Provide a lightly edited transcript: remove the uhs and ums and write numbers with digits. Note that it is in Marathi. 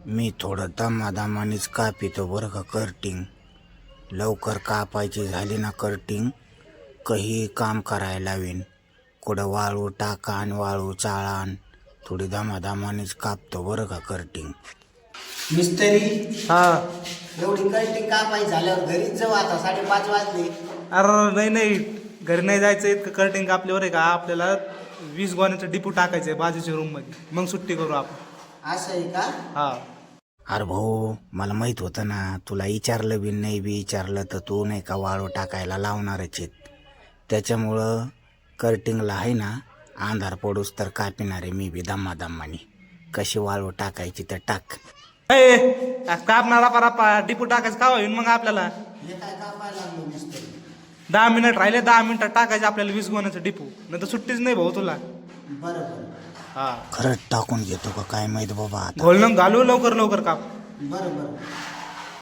मी थोडं दमादमानेच कापितो बरं का कर्टिंग. लवकर कापायची झाली ना कर्टिंग, काही काम करायला लावीन. कुठं वाळू टाकान, वाळू चाळान, थोडी दमादमानेच कापतो बरं का कर्टिंग. मिस्त्री हा. एवढी कटिंग कापायची झाल्यावर घरीच जाऊ आता, 5:30 वाजले. अरे नाही घरी नाही जायचं. इतकं कर्टिंग कापल्यावर आहे का आपल्याला 20 गोण्याचं डिपू टाकायचंय बाजूच्या रूम मध्ये, मग सुट्टी करू आपण. असं आहे का? हा. अरे भाऊ, मला माहित होतं ना, तुला विचारलं बी नाही बी विचारलं तर तू नाही का वाळू टाकायला लावणारच आहेत. त्याच्यामुळं कर्टिंगला आहे ना, अंधार पडूस तर कापिणार आहे मी बी दमादमाने. कशी वाळू टाकायची तर टाक. कापणार रापा डिपू टाकायचं का होईन मग आपल्याला. हे काय कापायला लागलो मिस्त्री? 10 मिनिट राहिले, 10 मिनिटात टाकायचं आपल्याला 20 गोण्याचं डिपू, नाही तर सुट्टीच नाही भाऊ तुला. बरं बरं हा. खरंच टाकून घेतो का काय माहित बाबा आता. घोलणं घालू लवकर लवकर काप. बरं बरं.